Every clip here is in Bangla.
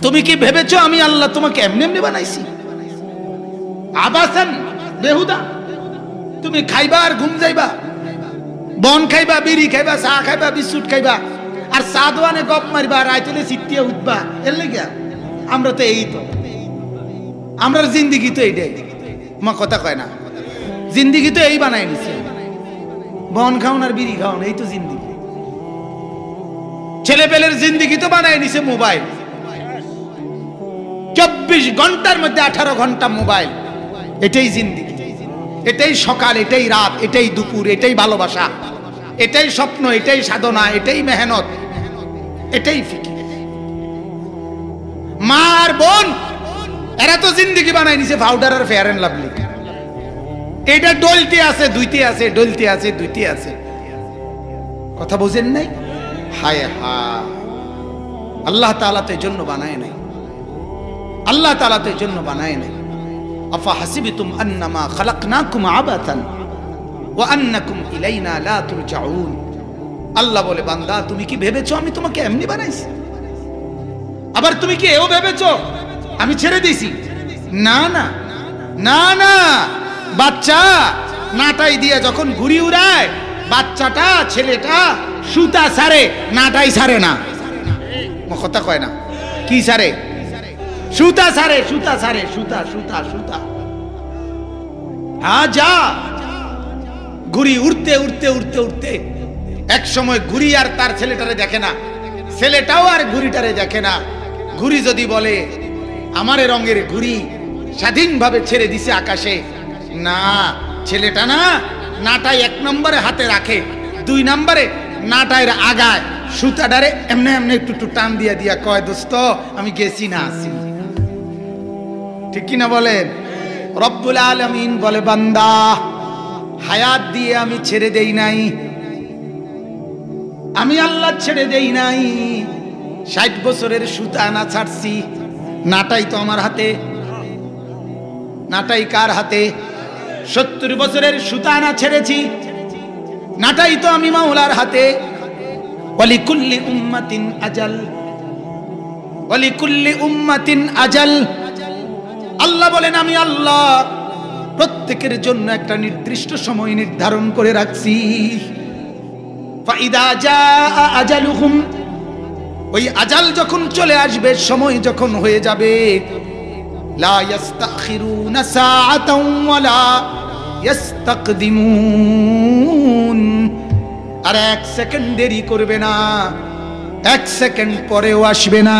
তুমি কি ভেবেছো আমি আল্লাহ তোমাকে এমনি এমনি বানাইছি? আবাসান, বেহুদা। তুমি খাইবা আর ঘুম যাইবা, বন খাইবা, বিড়ি খাইবা, চা খাইবা, বিস্কুট খাইবা, আর চা দোয়ানে গপ মারবা, রাইতলে চিত্তিয়া উঠবা। এর লেগে আমরা তো এই তো আমরার জিন্দিগি তো এইটাই। মা কথা কয় না, জিন্দিগি তো এই বানাই নিছে, বন খাওন আর বিড়ি খাওন, এই তো জিন্দিগি। ছেলে পেলের জিন্দিগি তো বানাই নিছে মোবাইল। 24 ঘন্টার মধ্যে 18 ঘন্টা মোবাইল। এটাই জিন্দিগি, এটাই সকাল, এটাই রাত, এটাই দুপুর, এটাই ভালোবাসা, এটাই স্বপ্ন, এটাই সাধনা, এটাই মেহনত, এটাই ফিকির। মা আর বোন এরা তো জিন্দিগি বানাই নিছে পাউডার আর ফেয়ার এন্ড লাভলি। এটা ডলতে আছে, দুইতে আছে, ডলতে আছে, দুইতে আছে। কথা বুঝেন নাই? হায় হায়, আল্লাহ তাআলা তো এর জন্য বানায় নাই, আল্লাহ তাআলা তো এর জন্য বানায় নাই। আফা হাসিবতুম আন্নামা খালাকনাকুম আবাতান ওয়া আন্নাকুম ইলাইনা লা তুরজাউন। আল্লাহ বলে, বান্দা তুমি কি ভেবেছো আমি তোমাকে এমনি বানাইছি? আবার তুমি কি এও ভেবেছো আমি ছেড়ে দিয়েছি? না না না না, বাচ্চা নাটাই দিয়ে যখন ঘুরি উড়ায়, বাচ্চাটা ছেলেটা সুতা ছাড়ে, নাটাই ছাড়ে না। কথা কয় না, কি ছাড়ে? সুতা ছাড়ে, সুতা ছাড়ে, সুতা সুতা সুতা। হ্যাঁ, যা ঘুরি উড়তে উড়তে উড়তে উড়তে এক সময় ঘুরি আর তার ছেলেটারে দেখে না, ছেলেটাও আর ঘুরিটারে দেখে না। ঘুরি যদি বলে আমারে রঙের ঘুরি স্বাধীনভাবে ছেড়ে দিছে আকাশে, না, ছেলেটা না নাটাই 1 নম্বরে হাতে রাখে, 2 নম্বরে নাটাইয়ের আগায় সুতাটারে এমনি এমনি একটু টান দিয়া দিয়া কয়, দোস্ত আমি গেছি না আসি। ঠিক কিনা বলেন? রব্বুল আলামিন বলে, বান্দা হায়াত দিয়ে আমি ছেড়ে দেই নাই, আমি আল্লাহ ছেড়ে দেই নাই। 60 বছরের সুতা না ছাড়ছি, নাটাই তো আমার হাতে। নাটাই কার হাতে? 70 বছরের সুতা না ছেড়েছি, নাটাই তো আমি মাওলার হাতে। ওয়ালিকুল্লি উম্মাতিন আজাল, ওয়ালিকুল্লি উম্মাতিন আজাল। আল্লাহ বলেন, আমি আল্লাহ প্রত্যেকের জন্য একটা নির্দিষ্ট সময় নির্ধারণ করে রাখছি। ফাইদা জাআ আজালুহুম, ওই আজাল যখন চলে আসবে, সময় যখন হয়ে যাবে, লা ইস্তাখিরুনা সাআতাও ওয়ালা ইস্তাকদিমুন, আর 1 সেকেন্ড দেরি করবে না, 1 সেকেন্ড পরেও আসবে না,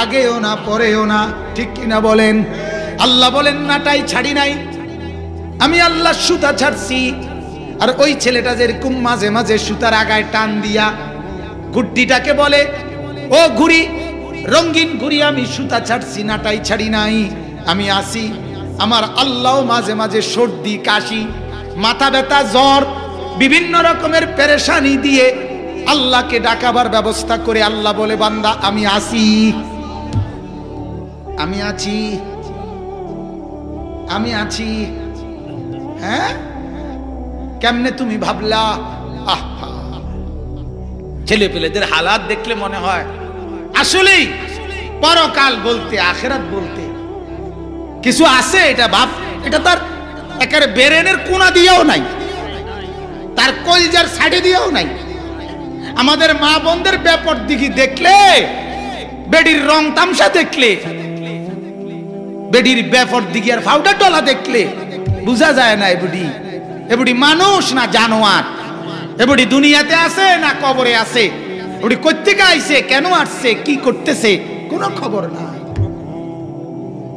আগেও না পরেও না। ঠিক কিনা বলেন? আল্লাহ বলেন, নাটাই ছাড়ি নাই, আমি আল্লাহ সুতা ছাড়ছি। আর ওই ছেলেটা যেরকম মাঝে মাঝে সুতার আগায় টান দিয়া গুড্ডিটাকে বলে, ও ঘুরি, রঙিন ঘুরি, আমি সুতা ছাড়ছি, নাটাই ছাড়ি নাই, আমি আসি। আমার আল্লাহ মাঝে মাঝে সর্দি, কাশি, মাথা ব্যথা, জ্বর, বিভিন্ন রকমের পেরেশানি দিয়ে আল্লাহকে ডাকাবার ব্যবস্থা করে আল্লাহ বলে, বান্দা আমি আসি, আমি আছি, আমি আছি। হ্যাঁ, কেমনে তুমি ভাবলা? ছেলে পেলেদের হালাত দেখলে মনে হয় আসলেই পরকাল বলতে, আখিরাত বলতে কিছু আছে। এটা ভাব, এটা তার একেবারে ব্রেনের কোণা দিয়েও নাই, তার কলিজার সাইডে দিয়েও নাই। আমাদের মা বোনদের ব্যাপার দিকে দেখলে, বেডির রং তামসা দেখলে, বেডির ব্যাপার দিকে আর পাউডার ডলা দেখলে বুঝা যায় না এবুডি মানুষ না জানোয়ার, এবুডি দুনিয়াতে আছে না কবরে আছে, এবুডি কই থেকে আইছে, কেন আসছে, কি করতেছে, কোনো খবর নাই।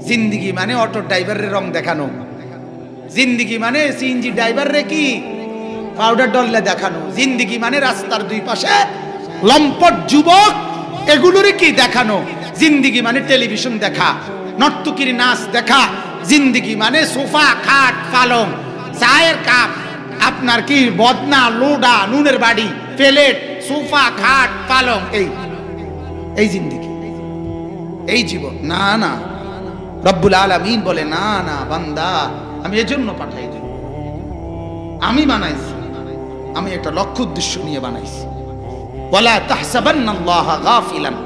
জিন্দিগি মানে অটো ড্রাইভারের রং দেখানো, জিন্দিগি মানে সিএনজি ড্রাইভাররে কি পাউডার ডললে দেখানো, জিন্দিগি মানে রাস্তার 2 পাশে লম্পট যুবক এগুলোরে কি দেখানো, জিন্দিগি মানে টেলিভিশন দেখা, নর্তকীর নাচ দেখা, জিন্দিগি মানে সোফা, খাট, পালং, চায়ের কাপ, আপনার কি বদনা, লোডা, নুনের বাড়ি, প্লেট, সোফা, খাট, পালং, এই জিন্দিগি, এই জীবন। না না, রব্বুল আলামিন বলে, না না বান্দা, আমি এজন্য পাঠাই, আমি বানাইছি, আমি একটা লক্ষ্য উদ্দেশ্য নিয়ে বানাইছি। ওয়ালা তাহসাবান্নাল্লাহা গাফিলান,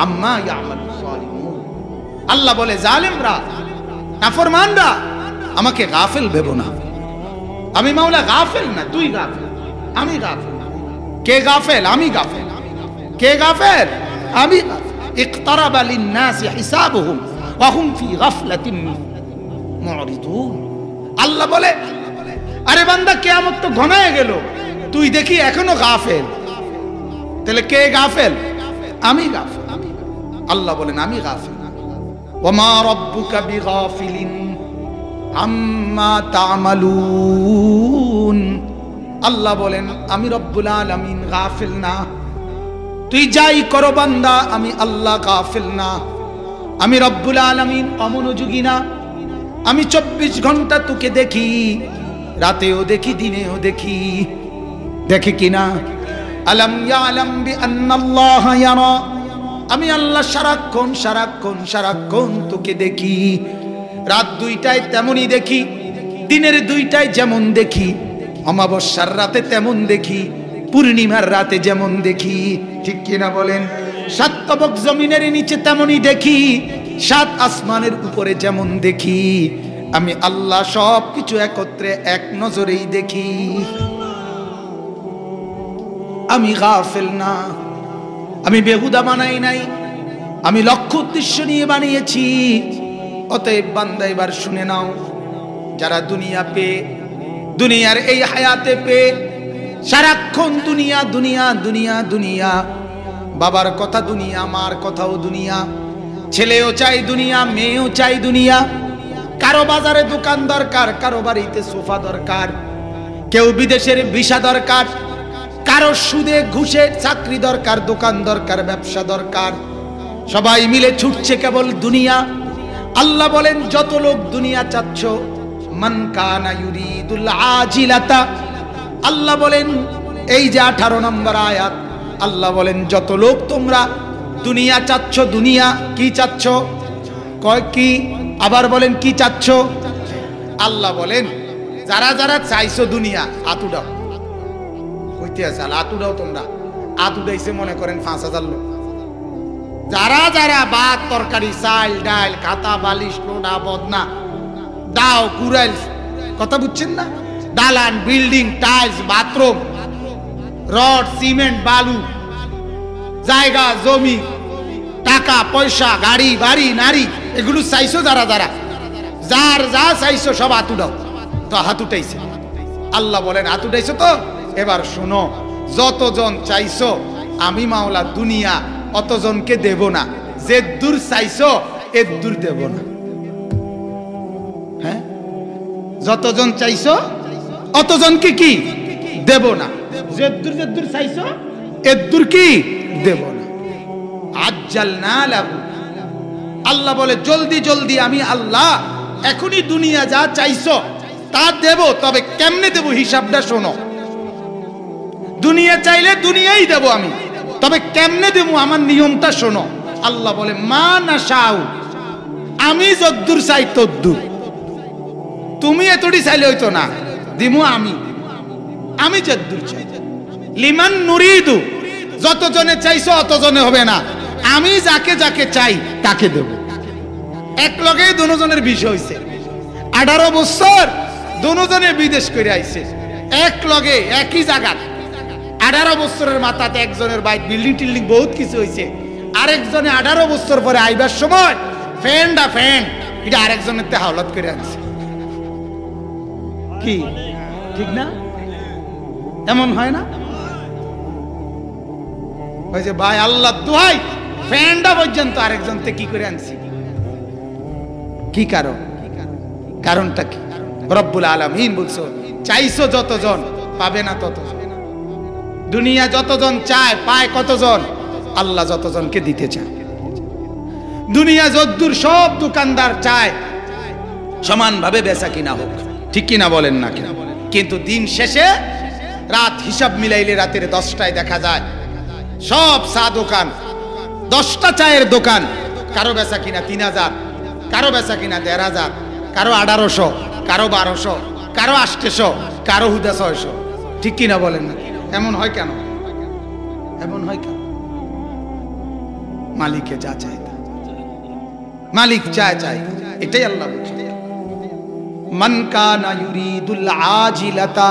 আম্মা ইয়ামালুজ জালিমুন। আল্লাহ বলে জালেমরা, নাফরমানরা আমাকে গাফিল ভেবো না। আমি মাওলা গাফিল না, তুই গাফিল, আমি গাফিল। কে গাফিল? আমি গাফিল। কে গাফিল? আমি গাফিল। ইকতারাবা লিন-নাসি হিসাবুহুম ওয়া হুম ফি গাফলাতিন মুরিদুন। আল্লাহ বলে, আরে বান্দা কিয়ামত তো ঘনায় গেল, তুই দেখি এখনো গাফিল। তাহলে কে গাফিল? আমি গাফিল। আল্লাহ বলেন আমি গাফিল। ওয়া মা রাব্বুকা বিগাফিলিন আম্মা তা'মালুন। আল্লাহ বলেন আমি রব্বুল আলামিন গাফিল না। তুই যাই করো বান্দা, আমি আল্লাহ গাফিল না। আমি রব্বুল আলামিন অমনোযোগী না। আমি 24 ঘন্টা তোকে দেখি, রাতেও দেখি, দিনেও দেখি। দেখে কিনা? আলাম ইয়ালাম বিআন্নাল্লাহ ইয়ারা। আমি আল্লাহ সারাক্ষণ সারাক্ষণ সারাক্ষণ তোকে দেখি। রাত 2টায় তেমনই দেখি, দিনের 2টায় যেমন দেখি, অমাবস্যার রাতে তেমন দেখি, পূর্ণিমার রাতে যেমন দেখি। ঠিক কিনা বলেন? 7 তবক জমিনের নিচে তেমনই দেখি, 7 আসমানের উপরে যেমন দেখি। আমি আল্লাহ সব কিছু একত্রে এক নজরেই দেখি। আমি গাফিল না। আমি বেহুদা বানাই নাই, আমি লক্ষ্য উদ্দেশ্য নিয়ে বানিয়েছি। অতএব বান্দা এবার শুনে নাও, যারা দুনিয়া পেয়ে, দুনিয়ার এই হায়াতে পেয়ে সারাক্ষণ দুনিয়া দুনিয়া দুনিয়া দুনিয়া, বাবার কথা দুনিয়া, মার কথাও দুনিয়া, ছেলেও চাই দুনিয়া, মেয়েও চাই দুনিয়া। কারো বাজারে দোকান দরকার, কারো বাড়িতে সোফা দরকার, কেউ বিদেশের ভিসা দরকার, কারো সুদে ঘুষে চাকরি দরকার, দোকান দরকার, ব্যবসা দরকার। সবাই মিলে ছুটছে কেবল দুনিয়া। আল্লাহ বলেন যত লোক দুনিয়া চাচ্ছ, মান কানা ইউরিদুল আজিলাতা। আল্লাহ বলেন এই যে 18 নম্বর আয়াত, আল্লাহ বলেন যত লোক তোমরা দুনিয়া চাচ্ছ, দুনিয়া কি চাচ্ছ? কয় কি? আবার বলেন কি চাচ্ছ? আল্লাহ বলেন যারা যারা চাইছো দুনিয়া, আতুডাও হইতে আছে, আতুডাও। তোমরা আতুডাইছে মনে করেন 5000 লোক। যারা যারা ভাত তরকারি, চাল ডাল, খাতা বালিশ, লোডা বদনা, দাও কুড়াইল, কথা বুঝছেন না? দালান, building, tiles, bathroom, rod, cement, বালু, জায়গা জমি, টাকা পয়সা, গাড়ি বাড়ি, নারী, এগুলো চাইছো যারা যারা, যার যা চাইছো সব হাত উঠাও। তো হাত উঠাইছে। আল্লাহ বলেন হাত উঠাইছো তো, এবার শোনো, যতজন চাইছো আমি মাওলা দুনিয়া অতজনকে দেব না, যে দূর চাইছো এর দূর দেব না। হ্যাঁ, যতজন চাইছো অতজনকে কি দেব না, যে দূর চাইছো এর দূর কি দেব না। আজ্জালনা লাহু, আল্লাহ বলে জলদি জলদি আমি আল্লাহ এখনই দুনিয়া যা চাইছো তা দেব। তবে কেমনে দেব হিসাবটা শোনো। দুনিয়া চাইলে দুনিয়াই দেব আমি, তবে কেমনে দেব আমার নিয়মটা শোনো। আল্লাহ বলে মা নাশাউ, আমি যদ্দুর চাই তদ্দুর। তুমি এতটি চাইলে হইতো না, দিমু আমি যদ্দুর চাই। লিমান নুরিদু, যতজনে চাইছো অতজনে হবে না, আমি যাকে যাকে চাই তাকে দেব। এক লগে দুজনের বিষয় হইছে, 18 বছর দুজনে বিদেশ করে আইছে, এক লগে একই জায়গা। 18 বছরের মাথাতে একজনের বাইক বিল্ডিং টিল্ডিং বহুত কিছু হইছে, আরেকজনে 18 বছর পরে আইবার সময় ফ্যান্ডা ফ্যান এটা আরেকজনের তে হাওলাত করে আনছে। কি ঠিক না? এমন হয় না? ওই যে ভাই আল্লাহ দোহাই, ফ্যান্ডা পর্যন্ত আরেকজন তে কি করে আনছি? কি কারণ? কারণটা কি? রব্বুল আলামিন বলছো চাইছো যতজন পাবে না ততজন। দুনিয়া যতজন চায় পায় কতজন? আল্লাহ যতজনকে দিতে চায়। দুনিয়া যদ্দূর সব দোকানদার চায় সমানভাবে বেচা কিনা হোক, ঠিক কিনা বলেন না কেন? কিন্তু দিন শেষে রাত হিসাব মিলাইলে রাতের 10টায় দেখা যায় সব চা দোকান, 10টা চায়ের দোকান, কারো বেচা কিনা 3000, কারো বেচা কিনা 1500, কারো 1800, কারো 1200, কারো 800, কারো হুদা 600, ঠিক কিনা বলেন না? এমন হয় কেন? এমন হয় কেন? মালিকে যা চায় মালিক চায় চায় এটাই আল্লাহ বলছেন মান কানা ইউরিদুল আজিলাতা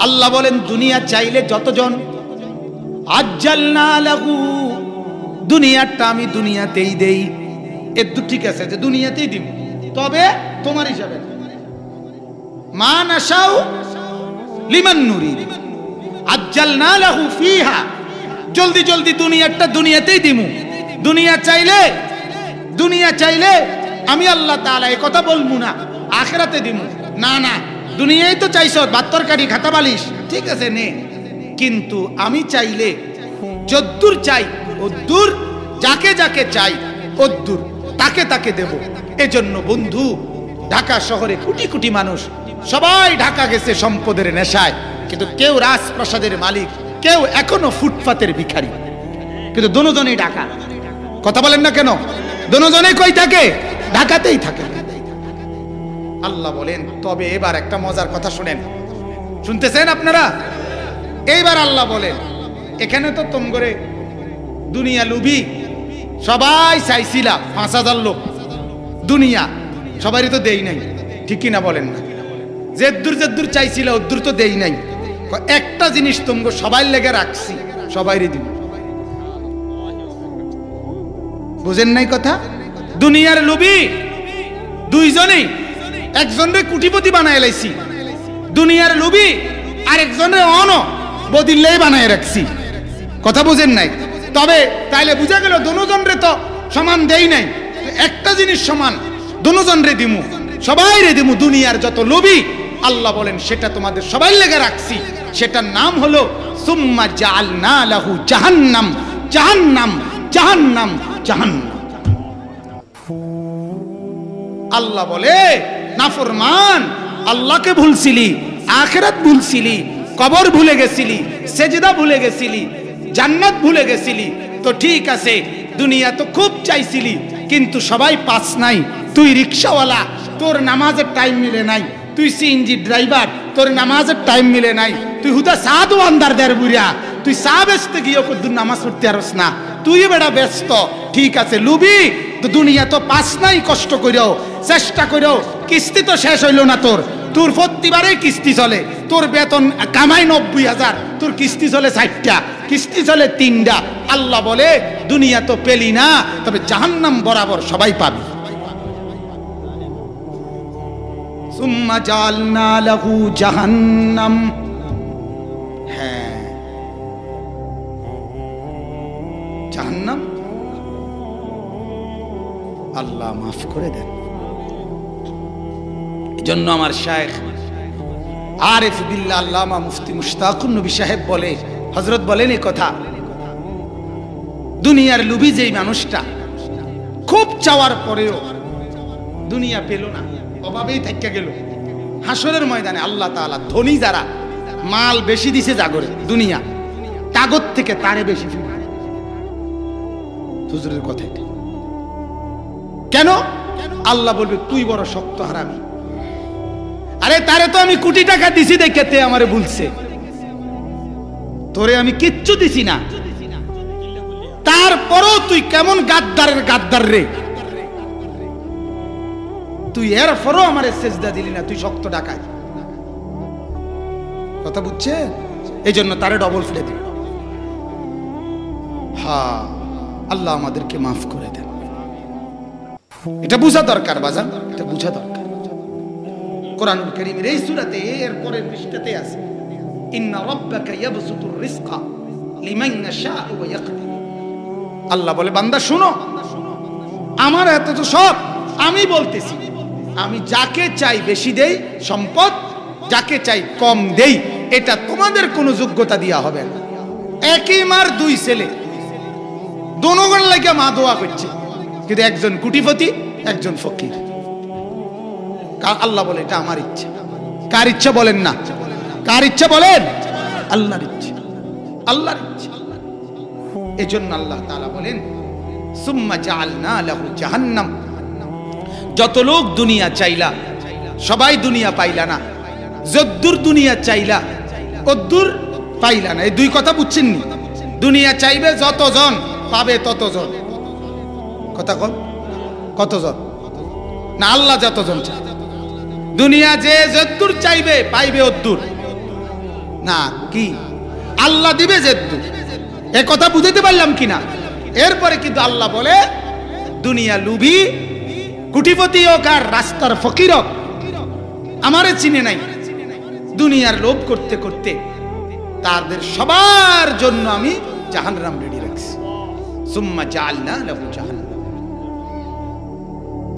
আল্লাহ বলেন দুনিয়া চাইলে যতজন আজ্জালনা লাহু দুনিয়াটা আমি দুনিয়াতেই দেই একটু ঠিক আছে যে দুনিয়াতেই দিব তবে তোমার হিসাবে মা নাশাউ লিমান নুরিদ আজ্জালনা লাহু ফিহা জলদি জলদি দুনিয়াটা দুনিয়াতেই দিমু দুনিয়া চাইলে আমি আল্লাহ তাআলা এই কথা বলবো না আখিরাতে দিমু না না দুনিয়ায় তো চাইছো ভাত তরকারি খাতা বালিশ ঠিক আছে নে কিন্তু আমি চাইলে যদ্দূর চাই ওদ্দূর যাকে যাকে চাই ওদ্দূর তাকে তাকে দেব এজন্য বন্ধু ঢাকা শহরে কোটি কোটি মানুষ সবাই ঢাকা গেছে সম্পদের নেশায় কিন্তু কেউ রাজপ্রাসাদের মালিক কেউ এখনো ফুটপাতের ভিখারি কিন্তু দুজনেই ঢাকা কথা বলেন না কেন দুজনেই কই থাকে ঢাকাতেই থাকে আল্লাহ বলেন তবে এবার একটা মজার কথা শুনেন শুনতেছেন আপনারা এইবার আল্লাহ বলেন এখানে তো তোমগরে দুনিয়া লুবি সবাই চাইছিলা 5000 লোক দুনিয়া সবারই তো দেই নাই ঠিক কি না বলেন না যেদ্দূর চাইছিলা ওদ্দূর তো দেই নাই একটা জিনিস তোমগো সবাই লেগে রাখছি সবাইরই দিব বুঝেন নাই কথা দুনিয়ার লোভী দুইজনেই একজনের কোটিপতি বানায় লাইছি দুনিয়ার লোভী আরেকজনের বদিল্লাই বানায় রাখছি কথা বুঝেন নাই তবে তাইলে বুঝা গেল দুজনরে তো সমান দেই নাই একটা জিনিস সমান দুজনরে দিমু সবাইরে দিমু দুনিয়ার যত লোভী আল্লাহ বলেন সেটা তোমাদের সবাই লেগে রাখছি সেটার নাম হলো সুম্মা জাআলনা লাহু জাহান্নাম জাহান্নাম জাহান্নাম জাহান্নাম আল্লাহ বলে নাফরমান আল্লাহকে ভুলছিলি আখিরাত ভুলছিলি কবর ভুলে গেছিলি সেজদা ভুলে গেছিলি জান্নাত ভুলে গেছিলি তো ঠিক আছে দুনিয়া তো খুব চাইছিলি কিন্তু সবাই পাস নাই তুই রিকশাওয়ালা তোর নামাজের টাইম মিলে নাই তুই সিএনজি ড্রাইভার তোর নামাজের টাইম মিলে নাই তুই হুদা সাধু আন্দার দের বুড়া তুই সা বেচতে গিয়ে কদ্দুর নামাজ পড়তে পারস না তুই বেড়া ব্যস্ত ঠিক আছে লুবি তো দুনিয়া তো পাস নাই কষ্ট করেও চেষ্টা করেও কিস্তি তো শেষ হইল না তোর প্রতিবারে কিস্তি চলে তোর বেতন কামাই 90,000 তোর কিস্তি চলে 60টা কিস্তি চলে 3টা আল্লাহ বলে দুনিয়া তো পেলি না তবে জাহান্নাম বরাবর সবাই পাবে সুম্মা জাআলনা লাহু জাহান্নাম হ্যাঁ জাহান্নাম আল্লাহ মাফ করে দেন এজন্য আমার শায়েখ আরিফ বিল্লাহ আল্লামা মুফতি মুশতাকুন নবী সাহেব বলে হযরত বলেন এই কথা দুনিয়ার লোভী যেই মানুষটা খুব চাওয়ার পরেও দুনিয়া পেল না অভাবেই থাইকা গেল হাসরের ময়দানে আল্লাহ তাআলা ধনী যারা মাল বেশি দিছে জাগরে দুনিয়া তাগত থেকে তারে বেশি ফিরবে হুজুরের কথা এটা কেন আল্লাহ বলবে তুই বড় শক্ত হারামি আরে তারে তো আমি কোটি টাকা দিছি দেখতে আমারে বলছে তোরে আমি কিচ্ছু দিছি না তারপরও তুই কেমন গাদ্দারের গাদ্দার রে তুই এরপরও আমারে সেজদা দিলি না তুই শক্ত ডাকাই কথা বুঝছে এই জন্য তারে ডবল ফেলে দিল হ্যাঁ আল্লাহ আমাদেরকে মাফ করে দেন এটা বুঝা দরকার বাজান এটা বুঝা দরকার কোরআনুল কারীমের এই সূরাতে এর পরের পৃষ্ঠাতে আছে ইন্না রাব্বাকা ইয়াবসুতুর রিজকা লিমান ইয়াশাউ ওয়া ইয়াকদির আল্লাহ বলে বান্দা শুনো আমার হাতে তো সব আমি বলতেছি আমি যাকে চাই বেশি দেই সম্পদ যাকে চাই কম দেই এটা তোমাদের কোনো যোগ্যতা দেয়া হবে না একই মার দুই ছেলে দুজনের লাগা মা দোয়া করছে কিন্তু একজন কোটিপতি একজন ফকির আল্লাহ বলে এটা আমার ইচ্ছা কার ইচ্ছা বলেন না কার ইচ্ছা বলেন আল্লাহর ইচ্ছা আল্লাহর ইচ্ছা এজন্য আল্লাহ তাআলা বলেন সুম্মা জাআলনা লাহু জাহান্নাম যত লোক দুনিয়া চাইলা সবাই দুনিয়া পাইলা না যদ্দূর দুনিয়া চাইলা ওদ্দূর পাইলা না এই দুই কথা বুঝছেন নি দুনিয়া চাইবে যতজন পাবে ততজন। কথা কন, কতজন? না আল্লাহ যতজন চায়। দুনিয়া যে যদ্দূর চাইবে পাইবে অদ্দূর না, কি আল্লাহ দিবে যদ্দূর। এ কথা বুঝতে পারলাম কিনা? এরপরে কিন্তু আল্লাহ বলে দুনিয়া লুভি, কুটিপতি হোক আর রাস্তার ফকির হোক, আমারে চিনে নাই, দুনিয়ার লোভ করতে করতে তাদের সবার জন্য আমি জাহান্নাম রেডি রাখছি। সুম্মা জাআলনা লাহু জাহান্নাম।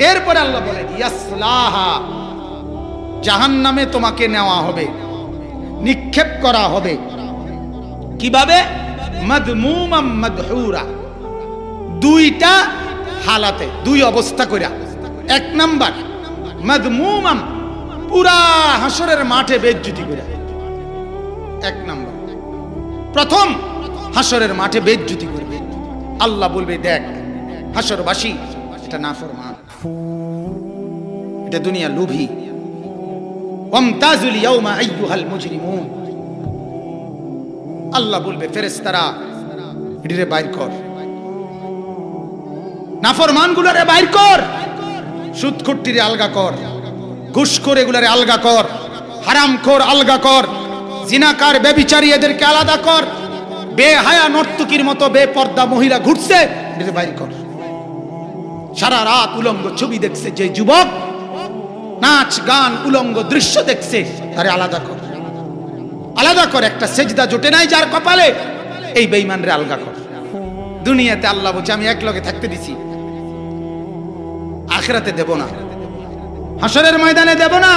এরপরে আল্লাহ বলে ইয়াসলাহা, জাহান্নামে তোমাকে নেওয়া হবে, নিক্ষেপ করা হবে। কিভাবে? মাদমুমাম মাদহুরা, দুইটা হালাতে, দুই অবস্থা কইরা। এক নাম্বার মাদমুমাম, পুরা হাসরের মাঠে বেইজ্জতি কইরা। এক নাম্বার, প্রথম হাসরের মাঠে বেইজ্জতি করবে। আল্লাহ বলবে দেখ হাসরবাসী, এটা নাফরমান, এটা দুনিয়া লোভী। ওয়ামতাজুল ইয়াউমা আইয়ুহাল মুজরিমুন, আল্লাহ বলবে ফেরেশতারা এটারে বাইর কর, নাফরমানগুলোরে বাইর কর, সুদখোরটিরে আলগা কর, ঘুষখোর এগুলারে আলগা কর, হারামখোর আলগা কর, জিনাকার ব্যভিচারী এদেরকে আলাদা কর, বেহায়া নর্তকীর মতো বেপর্দা মহিলা ঘুরছে এটারে বাইর কর, সারা রাত উলঙ্গ ছবি দেখছে যে যুবক, নাচ গান উলঙ্গ দৃশ্য দেখছে, তারে আলাদা কর, আলাদা কর। একটা সেজদা জোটে নাই যার কপালে, এই বেঈমানরে আলগা কর। দুনিয়াতে আল্লাহ বলছে আমি এক লগে থাকতে দিছি, আখিরাতে দেব না, হাসরের ময়দানে দেব না।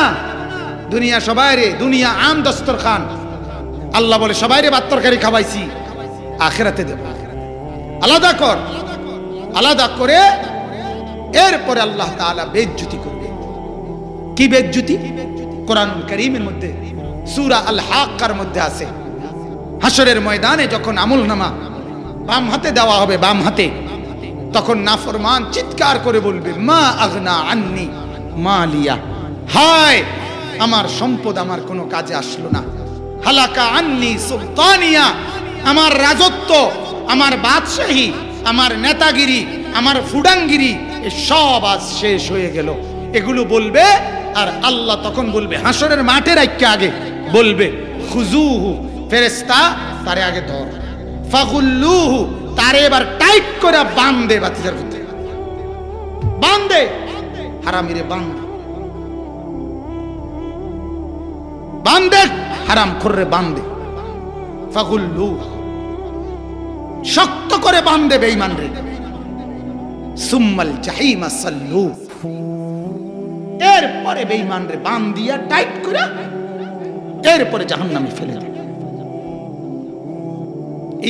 দুনিয়া সবাইরে, দুনিয়া আম দস্তরখান, আল্লাহ বলে সবাইরে ভাত তরকারি খাওয়াইছি, আখিরাতে দেব। আলাদা কর, আলাদা করে এরপরে আল্লাহ তাআলা বেইজ্জতি করবে। কি বেইজ্জতি? কোরআন কারীমের মধ্যে সূরা আল হাক্কার মধ্যে আছে, হাসরের ময়দানে যখন আমলনামা বাম হাতে দেওয়া হবে, বাম হাতে, তখন নাফরমান চিৎকার করে বলবে মা আগনা আন্নি মালিয়া, হায় আমার সম্পদ আমার কোনো কাজে আসলো না, হালাকা আন্নি সুলতানিয়া, আমার রাজত্ব, আমার বাদশাহী, আমার নেতাগিরি, আমার ফুডাঙ্গিরি সব আজ শেষ হয়ে গেল, এগুলো বলবে। আর আল্লাহ তখন বলবে হাসরের মাঠে রাখতে আগে বলবে খুজুহু, ফেরেশতা তারে আগে ধর, ফাগুল্লুহু, তারে এবার টাইট করে বাঁধে, বাতিজার ভিতরে বাঁধে, হারামিরে বাঁধে, বাঁধে, হারাম খোররে বাঁধে, ফাগুল্লু, শক্ত করে বাঁধে বেঈমান রে। সুম্মাল জাহিমা সাল্লু, এরপরে বেঈমান রে বাঁধিয়া টাইট করে এরপরে জাহান্নামে ফেলে দেবে।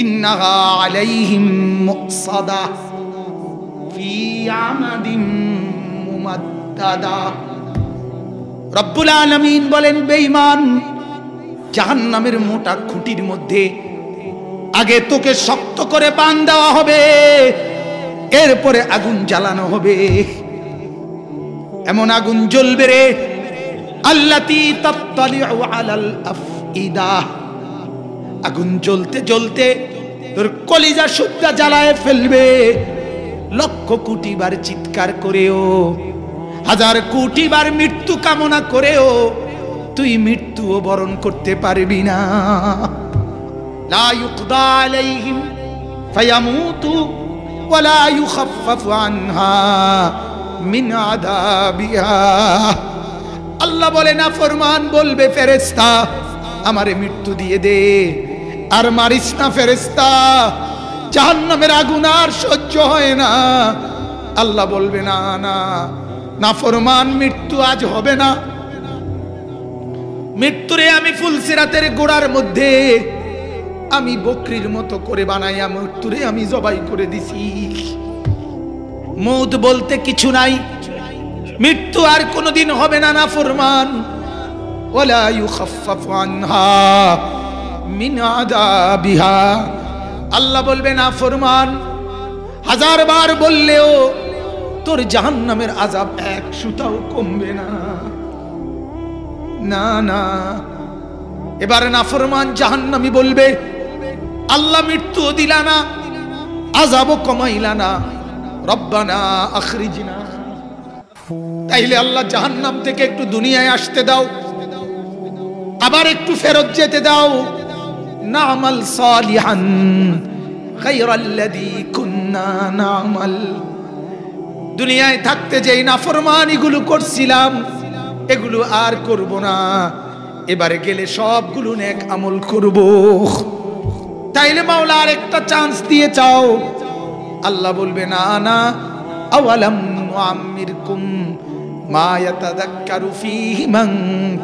ইন্নাহা আলাইহিম মুকসাদা ফি আমাদিম মুমাদ্দাদা। রব্বুল আলামিন বলেন বেঈমান, জাহান্নামের মোটা খুঁটির মধ্যে আগে তোকে শক্ত করে বাঁধ দেওয়া হবে, এরপরে আগুন জ্বালানো হবে। এমন আগুন জ্বলবে রে, আল্লাতী তাত্তালিউ আলাল আফইদা, আগুন জ্বলতে জ্বলতে তোর কলিজা শুদ্ধা জ্বালায় ফেলবে। লক্ষ কোটি বার চিৎকার করেও, হাজার কোটি বার মৃত্যু কামনা করেও তুই মৃত্যুও বরণ করতে পারবি না। লা ইউকদা আলাইহিম ফায়ামুতু ওয়ালা ইউখাফফাফু আনহা মিন আযাবিহা। আল্লাহ বলে না ফরমান বলবে ফেরেশতা আমারে মৃত্যু দিয়ে দে, আর মারিস না ফেরেশতা, জাহান্নামের আগুন আর সহ্য হয় না। আল্লাহ বলবে না না নাফরমান, মৃত্যু আজ হবে না, মৃত্যুরে আমি ফুলসিরাতের গোড়ার মধ্যে আমি বকরির মতো করে বানাইয়া মৃত্যুরে আমি জবাই করে দিছি। মৌত বলতে কিছু নাই, মৃত্যু আর কোনোদিন হবে না নাফরমান। ওয়ালা ইউখাফফাফু আনহা মিন আযাবিহা। আল্লাহ বলবে নাফরমান হাজার বার বললেও তোর জাহান্নামের আযাব এক সুতাও কমবে না, না না। এবারে নাফরমান জাহান্নামী বলবে আল্লাহ মৃত্যুও দিলা না, আযাবও কমাইলানা রব্বানা আখরিজনা। তাইলে আল্লাহ জাহান্নাম থেকে একটু দুনিয়ায় আসতে দাও, আবার একটু ফেরত যেতে দাও। না'মাল সালিহান গায়রাল্লাযী কুন্না না'মাল। দুনিয়ায় থাকতে যেই নাফরমানিগুলো করছিলাম এগুলো আর করব না, এবারে গেলে সবগুলো নেক আমল করব। তাইলে মাওলা আর একটা চান্স দিয়ে চাও। আল্লাহ বলবে না না, আওয়ালাম নুআম্মিরকুম মা ইয়াতাযাক্কারু ফীহি মান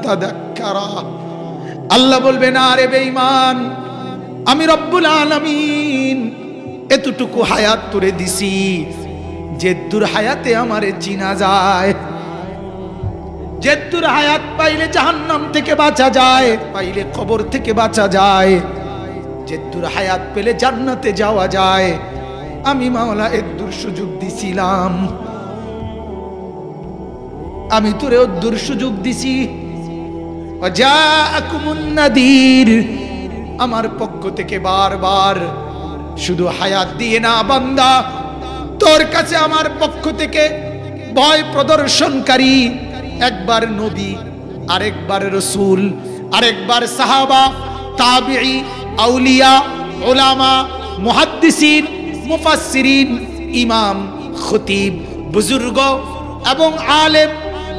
তাযাক্কারা। আল্লাহ বলবে না রে বেঈমান, আমি রব্বুল আলামিন এতটুকু হায়াত তোরে দিছি যে দূর হায়াতে আমারে চিনা যায়। যে দূর হায়াত পাইলে জাহান্নাম থেকে বাঁচা যায়, পাইলে কবর থেকে বাঁচা যায়, যে দূর হায়াত পেলে জান্নাতে যাওয়া যায়। আমি মাওলা এর দূর সুযোগ দিছিলাম, আমি তোরে দূর সুযোগ দিছি। ওয়াজাআকুমুন নাদির, আমার পক্ষ থেকে বারবার শুধু হায়াত দিয়ে না বান্দা, তোর কাছে আমার পক্ষ থেকে ভয় প্রদর্শনকারী একবার নবী, আরেকবার রাসূল, আরেকবার সাহাবা, তাবিঈ, আউলিয়া, উলামা, মুহাদ্দিসিন, মুফাসসিরিন, ইমাম, খতিব, বুজুর্গ এবং আলেম,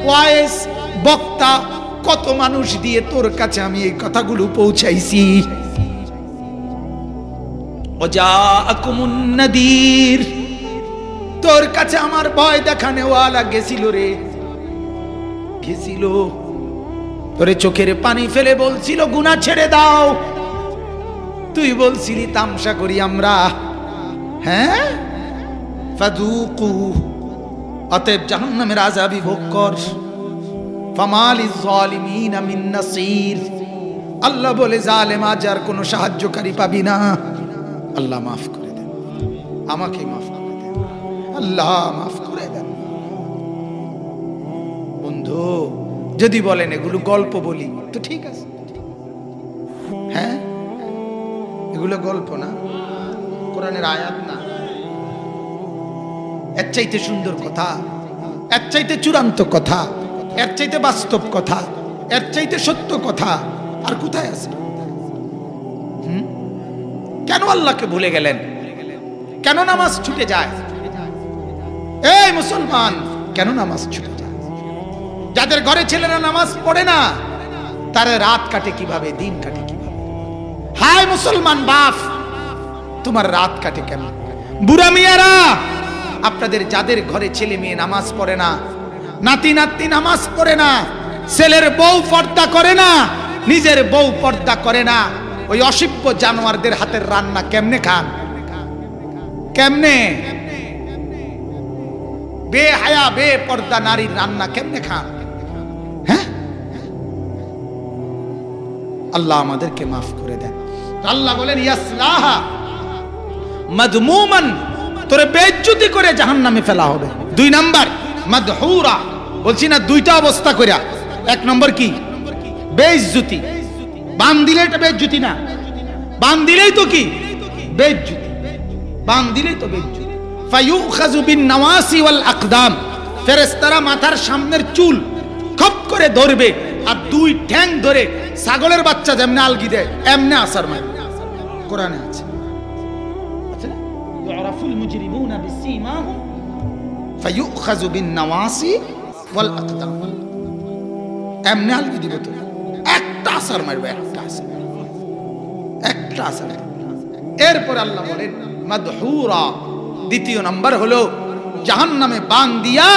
ওয়াইজ, বক্তা, কত মানুষ দিয়ে তোর কাছে আমি এই কথাগুলো পৌঁছাইছি। ওয়াজাআকুমুন নাদির, তোর কাছে আমার ভয় দেখানেওয়ালা গেছিল রে, গেছিল। তোরে চোখের পানি ফেলে বলছিল গুনাহ ছেড়ে দাও, তুই বলছিলি তামসা করি আমরা। হ্যাঁ, ফাযুকু, অতএব জাহান্নামের আযাবই ভোগ কর। ফামালিজ জালিমিনা মিন নাসির, আল্লাহ বলে জালেম আজ আর কোনো সাহায্যকারী পাবি না। আল্লাহ মাফ করে দেন, আমাকে মাফ করে দেন, আল্লাহ মাফ করে দেন। বন্ধু যদি বলেন এগুলো গল্প বলি তো ঠিক আছে, হ্যাঁ এগুলো গল্প না, কোরআনের আয়াত না। এর চাইতে সুন্দর কথা, এর চাইতে চূড়ান্ত কথা, এর চাইতে বাস্তব কথা, এর চাইতে সত্য কথা আর কোথায় আছে? কেন আল্লাহকে ভুলে গেলেন? কেন নামাজ ছুটে যায়? এই মুসলমান, কেন নামাজ ছুটে যায়? যাদের ঘরে ছেলেরা নামাজ পড়ে না তারা রাত কাটে কিভাবে, দিন কাটে কিভাবে? হায় মুসলমান বাপ, তোমার রাত কাটে কেন? বুড়া মিয়ারা, আপনাদের যাদের ঘরে ছেলে মেয়ে নামাজ পড়ে না, নাতি নাতনি নামাজ পড়ে না, ছেলের বউ পর্দা করে না, নিজের বউ পর্দা করে না, ওই অসভ্য জানোয়ারদের হাতের রান্না কেমনে খান? কেমনে? বেহায়া বে পর্দা নারীর রান্না কেমনে খান? হ্যাঁ, আল্লাহ আমাদেরকে মাফ করে দেন। আল্লাহ বলেন ইয়াসলাহা মাদমুমান, তোরে বেইজ্জতি করে জাহান্নামে ফেলা হবে। 2 নাম্বার মাদহুরা, বলছি না দুইটা অবস্থা কইরা। 1 নম্বর কি? বেইজ্জতি। বান দিলে এটা বেইজ্জতি না, বান দিলেই তো কি বেইজ্জতি, বান দিলেই তো বেইজ্জতি। ফায়ুখাযু বিন নাওয়াসি ওয়াল আকদাম, ফেরেশতারা মাথার সামনের চুল খপ করে ধরবে আর 2 ঠ্যাং ধরে ছাগলের বাচ্চা যেমনে আলগি দেয় এমনে আসার মারবে। কোরআনে আছে, ইউরাফুল মুজরিমুনা বিসীমাহুম ফায়ুখাযু বিন নাওয়াসি ওয়াল আকদাম, এমনে আলগি দিবে তো একটা আসার মারবে, একটা আসার, একটা আসার। এরপর আল্লাহ বলেন মাদহুরা, 2 নাম্বার হলো জাহান্নামে বান দিয়া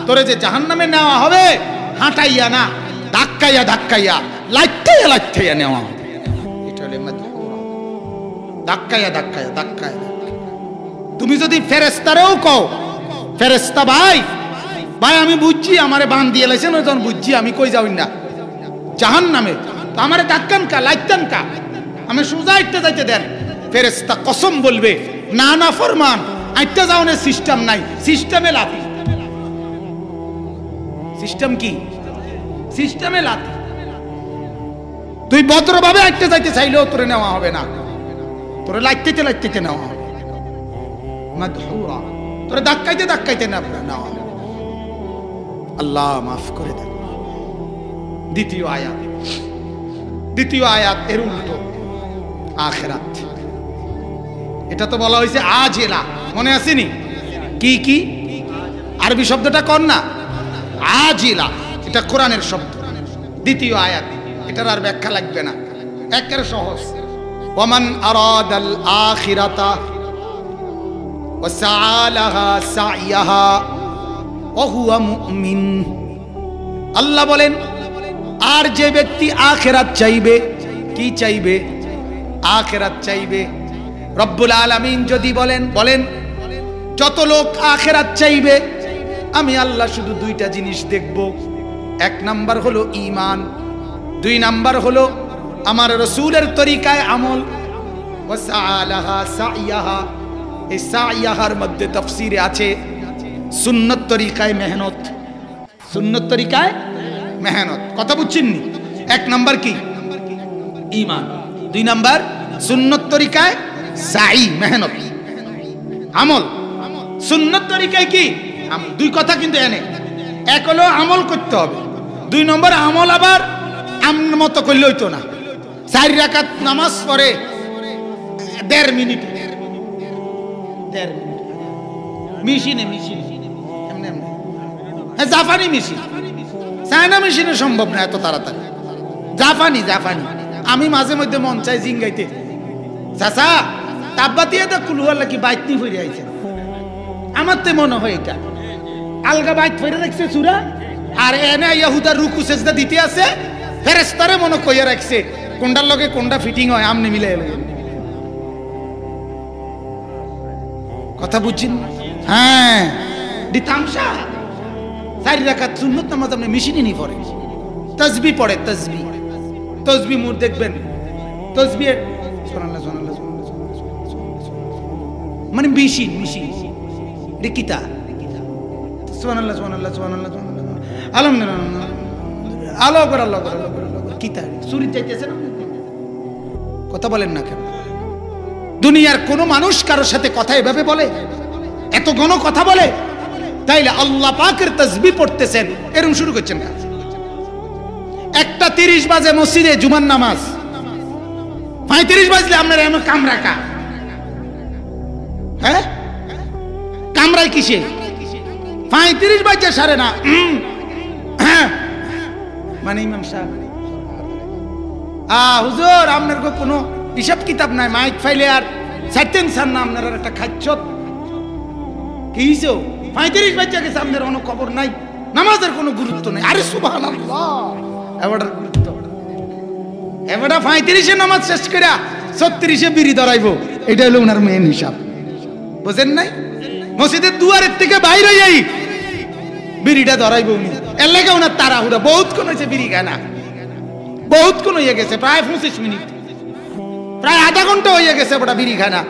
তোরে যে জাহান্নামে নেওয়া হবে, হাঁটাইয়া না, ধাক্কাইয়া ধাক্কাইয়া, লাইটাইয়া লাইটাইয়া নেওয়া হবে। এটা হলো মাদহুরা, ধাক্কাইয়া ধাক্কাইয়া ধাক্কাইয়া। তুমি যদি ফেরেশতারেও কও, ফেরেশতা ভাই ভাই আমি বুঝছি আমারে বান দিয়ে লাইছেন, ওই তখন বুঝছি আমি কই যাই না জাহান্নামে, তো আমারে ধাক্কান কা, লাইতান কা, আমি সোজা আইতে যাইতে দেন। ফেরেশতা কসম বলবে না না ফরমান, আইতে যাওনের সিস্টেম নাই, সিস্টেমে লাথি। সিস্টেম কি? সিস্টেমে লাথি। তুই ভদ্রভাবে আইতে যাইতে চাইলেও তোরে নেওয়া হবে না, তোরে লাইতে লাইতে নেওয়া হবে। মাদহুরা, তোরা ধাক্কাইতে ধাক্কাইতে না আল্লাহ মাফ করে দেন। দ্বিতীয় আয়াত এর উল্টো আখিরাত। এটা তো বলা হয়েছে আজিলা, মনে আসেনি? কি কি আরবি শব্দটা কর না, আজিলা, এটা কোরআনের শব্দ। দ্বিতীয় আয়াত, এটার আর ব্যাখ্যা লাগবে না, একেবারে সহজ। ওয়ামান আরাদাল আখিরাতা ওয়া সাআলাহা সাইয়াহা ওয়া হুয়া মুমিন। আল্লাহ বলেন, আর যে ব্যক্তি আখিরাত চাইবে, কি চাইবে? আখিরাত চাইবে। রব্বুল আলামিন যদি বলেন যত লোক আখিরাত চাইবে, আমি আল্লাহ শুধু দুইটা জিনিস দেখব। এক নাম্বার হলো ঈমান, দুই নাম্বার হলো আমার রাসূলের তরিকায় আমল। ওয়াসালাহা সাইয়াহা, এই সাইয়াহার মধ্যে তাফসীরে আছে সুন্নাত তরিকায় মেহনত, সুন্নাত তরিকায় মেহনত। কথা বুঝছেন নি? এক নাম্বার কি? ঈমান, দুই নাম্বার সুন্নাত তরিকায় সাই, মেহনত, আমল। সুন্নাত তরিকায় কি? দুই কথা কিন্তু এনে, এক হলো আমল করতে হবে, দুই নম্বর আমল আবার আমন মতো করলে হইতো না। 4 রাকাত নামাজ পড়ে 1.5 মিনিট, 1.5 মিনিট মেশিনে এমনি জাপানি মেশিন, চায়না মেশিনে সম্ভব না এত তাড়াতাড়ি। জাপানি আমি মাঝে মধ্যে মন চাই জিঙ্গাইতে, চাচা তাব্বাতিয়া দা কুলুয়াল্লা কি বাইতনি ফিরে আইছে। আমার তো মনে হয় এটা আলগা বাইত ফিরে রাখছে চূড়া, আর এনে ইয়াহুদার রুকু সেজদা দিতে আছে, ফেরেশতারে মনে কইয়া রাখছে কোনটার লগে কোনটা ফিটিং হয়, আমনে মিলে এলো। কথা বুঝছেন? হ্যাঁ, দিতামশা 4 রাকাত সুন্নাত নামাজ আপনি মেশিনে নি পড়ে, তাসবিহ পড়ে, তাসবিহ মুর দেখবেন, তাসবিহ সুবহানাল্লাহ মানে মেশিন রিকিতা সুবহানাল্লাহ আলহামদুলিল্লাহ আল্লাহু আকবার কিতা চুরি চাইতেছে না। কথা বলেন না কেন? দুনিয়ার কোন মানুষ কারোর সাথে কথা এভাবে বলে, এত ঘন কথা বলে? তাইলে আল্লাহ পাকের তাসবিহ পড়তেছেন, এরকম শুরু করছেন না। 1:30 বাজে মসজিদে জুমার নামাজ, 35 বাজলে আপনারা এমন কামরাকা, হ্যাঁ কামরাই কিসে? 35 বাজে সারে না, মানে ইমাম সাহেব হুজুর আপনার কোনো হিসাব কিতাব নাই, মাইক ফাইলে আর ছাড়তেন সার না আপনার একটা খাচ্ছত কি হিসো? 35 বাজে গেছে, আপনার কোনো খবর নাই, নামাজের কোনো গুরুত্ব নেই। আরে সুবহানাল্লাহ, এবারটার গুরুত্ব, এবারটা 35-এ নামাজ শেষ করে 36-এ বিড়ি ধরাইব, এটা হলো ওনার মেন হিসাব। বুঝেন নাই? মসজিদের দুয়ারের থেকে বাইরে যাই বিড়িটা ধরাইব উনি, এর লেগে ওনার তাড়াহুড়া। বহুত কোন হয়েছে বিড়ি খানা, বহুত কোন হয়ে গেছে, প্রায় 25 মিনিট, প্রায় আধা ঘন্টা হয়ে গেছে ওটা বিড়ি খানা।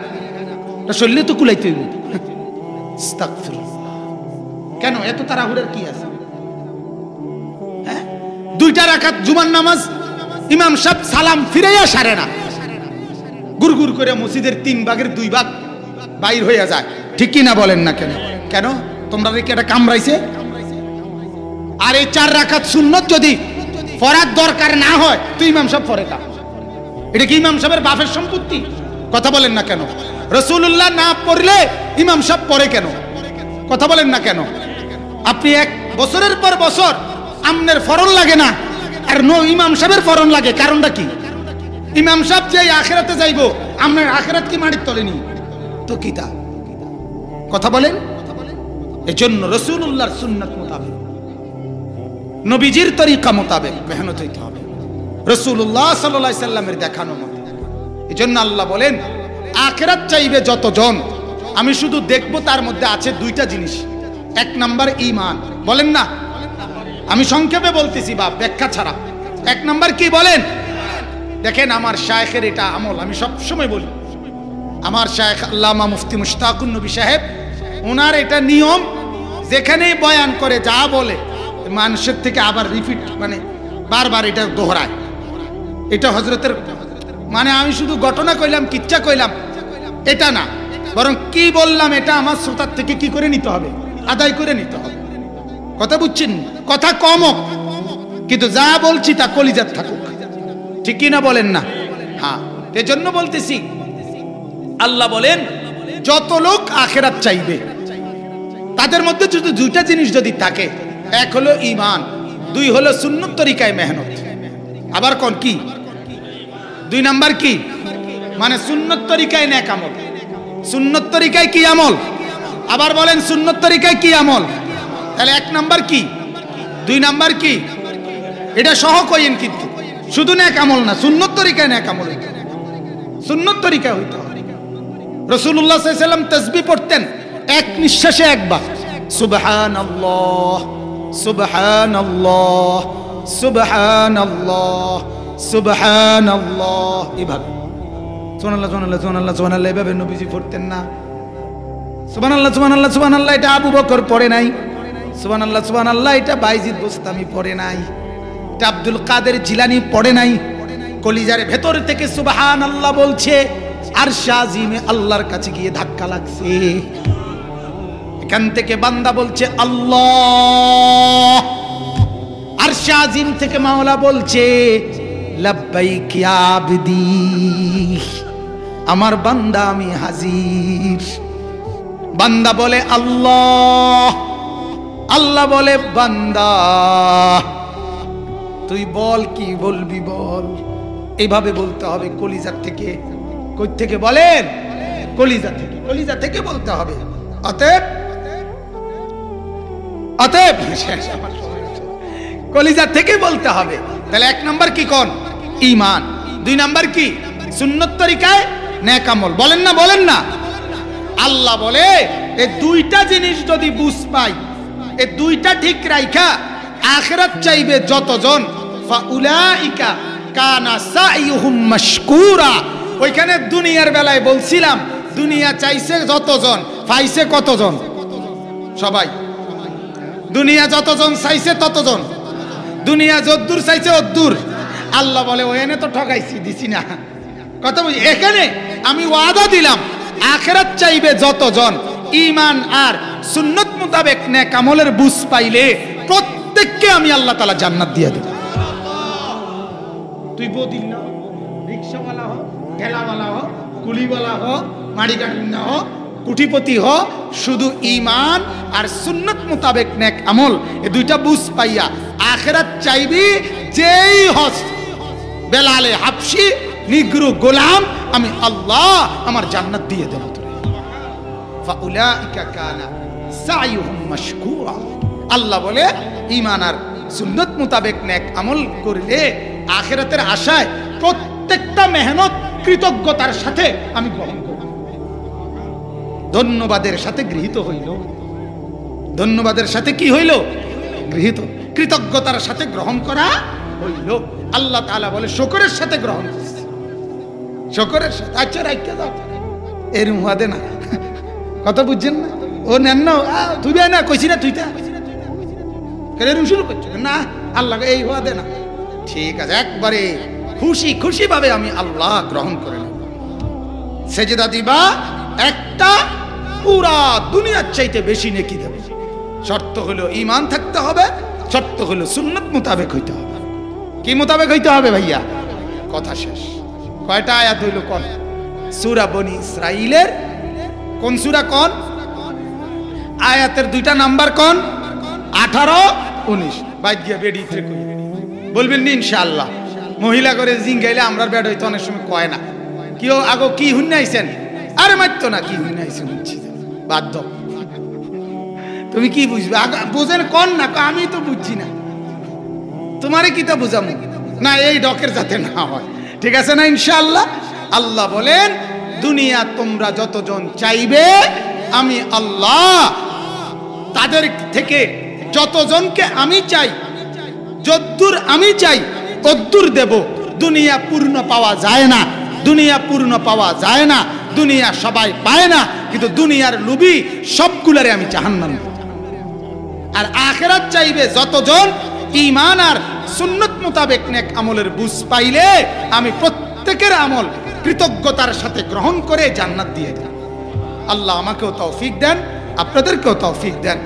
শরীরে তো কুলাইতে হইব। কেন এত তাড়াহুড়ার কি আছে? হ্যাঁ, 2 রাকাত জুমার নামাজ ইমাম সাহেব সালাম ফিরাইয়া সারে না, গুড়গুড় করে মসজিদের 3 ভাগের 2 ভাগ বাইর হইয়া যায়। ঠিক কি না বলেন না? কেন তোমরা কি এটা কামড়াইছে? আর এই 4 রাকাত সুন্নত যদি পড়ার দরকার না হয় তো ইমাম সাহেব পড়ে না, এটা কি ইমাম সাহেবের বাপের সম্পত্তি? কথা বলেন না কেন? রাসূলুল্লাহ না পড়লে ইমাম সাহেব পড়ে কেন? কথা বলেন না কেন? আপনি 1 বছরের পর বছর আমনের ফরন লাগে না, আর ইমাম সাহেবের ফরন লাগে, কারণটা কি? ইমাম সাহেব যে আখিরাতে যাইবো, আপনার আখিরাত কি মাটির তলে নি তো কি তা? কথা বলেন। এজন্য রাসূলুল্লাহর সুন্নাত মোতাবেক, নবীজির তরিকা মোতাবেক মেহনত হইতে হবে, রাসূলুল্লাহ সাল্লাল্লাহু আলাইহি সাল্লামের দেখানো মতো। এজন্য আল্লাহ বলেন, আখিরাত চাইবে যতজন, আমি শুধু দেখব তার মধ্যে আছে 2টা জিনিস। 1 নাম্বার ঈমান, বলেন না? আমি সংক্ষেপে বলতেছি বা ব্যাখ্যা ছাড়া। 1 নাম্বার কি বলেন? দেখেন আমার শায়েখের এটা আমল, আমি সব সময় বলি, আমার শায়েখ আল্লামা মুফতি মুশতাকুন নবী সাহেব, ওনার এটা নিয়ম, যেখানেই বয়ান করে যা বলে মানুষের থেকে আবার রিপিট, মানে বারবার এটা দোহরায়। এটা হযরতের, মানে আমি শুধু ঘটনা কইলাম, কিচ্ছা কইলাম এটা না, বরং কি বললাম এটা আমার শ্রোতার থেকে কি করে নিতে হবে, আদায় করে নিতে হবে। কথা বুঝছেন? কথা কম হোক, কিন্তু যা বলছি তা কলিজাত থাকুক, ঠিক কি না বলেন না? হ্যাঁ, এজন্য বলতেছি, আল্লাহ বলেন যত লোক আখিরাত চাইবে তাদের মধ্যে যদি দুইটা জিনিস যদি থাকে, এক হলো ঈমান, দুই হলো সুন্নত তরিকায় মেহনত। আবার কোন কি? দুই নাম্বার কি? মানে সুন্নত তরিকায় নেক আমল। সুন্নত তরিকায় কি আমল? আবার বলেন সুন্নত তরিকায় কি আমল? তাহলে এক নাম্বার কি, দুই নাম্বার কি? এটা সহ কইেন, কিন্তু শুধু নেক আমল না, সুন্নত তরিকায় নেক আমল, সুন্নত তরিকায় হইতে হবে। রাসূলুল্লাহ সাল্লাল্লাহু আলাইহি ওয়াসাল্লাম তাসবিহ পড়তেন এক নিঃশ্বাসে একবার, সুবহানাল্লাহ সুবহানাল্লাহ সুবহানাল্লাহ সুবহানাল্লাহ, এভাবে সুবহানাল্লাহ সুবহানাল্লাহ সুবহানাল্লাহ সুবহানাল্লাহ এভাবে নবীজি পড়তেন না। সুবহানাল্লাহ সুবহানাল্লাহ সুবহানাল্লাহ এটা আবু বকর পড়ে নাই, সুবহানাল্লাহ সুবহানাল্লাহ এটা বাইজিদ বুস্তামি পড়ে নাই, এটা আব্দুল কাদের জিলানী পড়ে নাই। কলিজার ভেতর থেকে সুবহানাল্লাহ বলছে, আরশ আজিমে আল্লাহর কাছে গিয়ে ধাক্কা লাগছে। এখান থেকে বান্দা বলছে আল্লাহ, আরশ আজিম থেকে মাওলা বলছে লাব্বাইক ইয়া আবদি, আমার বান্দা আমি হাজির। বান্দা বলে আল্লাহ, আল্লাহ বলে বান্দা তুই বল কি বলবি বল। এইভাবে বলতে হবে কলিজা থেকে। কই থেকে বলেন? কলিজা থেকে, কলিজা থেকে বলতে হবে। অতএব অতএব কলিজা থেকে বলতে হবে। তাহলে এক নাম্বার কি কোন? ঈমান। দুই নাম্বার কি? সুন্নত তরিকায় নেক আমল। বলেন না, বলেন না। আল্লাহ বলে এই দুইটা জিনিস যদি বুঝ পাই, এই দুইটা ঠিক রাইখা আখিরাত চাইবে যতজন, ফাউলাইকা কানা সাইয়ুহুম মাশকুরা। ওইখানে দুনিয়ার বেলায় বলছিলাম দুনিয়া চাইছে যতজন, পাইছে কতজন? সবাই। দুনিয়া যতজন চাইছে ততজন, দুনিয়া যদ্দূর চাইছে অদ্দূর। আল্লাহ বলে ওখানে তো ঠকাইছি, দিছি না। কথা বুঝি? এখানে আমি ওয়াদা দিলাম আখিরাত চাইবে যতজন, ঈমান আর সুন্নত মোতাবেক নেক আমলের বুঝ পাইলে প্রত্যেককে আমি আল্লাহ তাআলা জান্নাত দিয়ে দেব। তুই বদিন না, রিকশাওয়ালা হ, ঠেলাওয়ালা হ, কুলিওয়ালা হ, মাড়িকাঠি না হ, কুটিপতি হ, শুধু ঈমান আর সুন্নত মোতাবেক নেক আমল এই দুইটা বুঝ পাইয়া আখিরাত চাইবি যেই হস, বেলালে হাবশি, নিগ্রো গোলাম, আমি আল্লাহ আমার জান্নাত দিয়ে দেব তোরে। ফাউলাইকা কানা সাইয়ুহুম মাশকুরা। আল্লাহ বলে ঈমান আর সুন্নত মোতাবেক নেক আমল করলে আখিরাতের আশায় প্রত্যেকটা মেহনত কৃতজ্ঞতার সাথে আমি গ্রহণ করব। ধন্যবাদের সাথে গৃহীত হইল। ধন্যবাদের সাথে কি হইল? গৃহীত। কৃতজ্ঞতার সাথে গ্রহণ করা হইল। আল্লাহ তাআলা বলে শুকরের সাথে গ্রহণ করছে, শুকরের সাথে। আচ্ছা রাইখা দাও, এর মুহাদে না। কথা বুঝছেন না? ও নেন না, তুই না কইছি না, তুই তা কেন শুরু করছো না? আল্লাহ এই হওয়া দে না। ঠিক আছে, একবারে খুশি খুশি ভাবে আমি আল্লাহ গ্রহণ করে নেব। সেজদা দিবা একটা, পুরা দুনিয়ার চাইতে বেশি নেকি দেবে। শর্ত হলো ঈমান থাকতে হবে, শর্ত হলো সুন্নত মোতাবেক হইতে হবে। কি মোতাবেক হইতে হবে ভাইয়া? কথা শেষ। কয়টা আয়াত হইল কোন? সূরা বনি ইসরাইলের কোন সূরা কোন? আয়াতের দুইটা নাম্বার কোন? 18, 19। বাইদ গিয়া বেডি থেকে কই বলবেন নি ইনশাআল্লাহ। মহিলা করে জিঙ্গাইলে আমরা বেড হইতো অনেক সময় কয় না। কিও আগো কি হুন্না আইছেন? আরে মাইতো না, কি হুন্না আইছেন বুঝছি বাধ্য। তুমি কি বুঝবে? বুঝেন কোন না, আমি তো বুঝছি না, তোমারে কি তা বুঝামু না, এই ডকের যাতে না হয়। ঠিক আছে না ইনশাআল্লাহ? আল্লাহ বলেন দুনিয়া তোমরা যতজন চাইবে আমি আল্লাহ তাদের থেকে যতজনকে আমি চাই, যদ্দূর আমি চাই তদ্দূর দেব। দুনিয়া পূর্ণ পাওয়া যায় না, দুনিয়া পূর্ণ পাওয়া যায় না, দুনিয়া সবাই পায় না, কিন্তু দুনিয়ার লোভী সবগুলারে আমি জাহান্নাম দেব। আর আখিরাত চাইবে যতজন, ঈমান আর সুন্নত মোতাবেক নেক আমলের বুঝ পাইলে আমি প্রত্যেকের আমল কৃতজ্ঞতার সাথে গ্রহণ করে জান্নাত দিয়ে দেব। আল্লাহ আমাকেও তৌফিক দেন, আপনাদেরকেও তৌফিক দেন।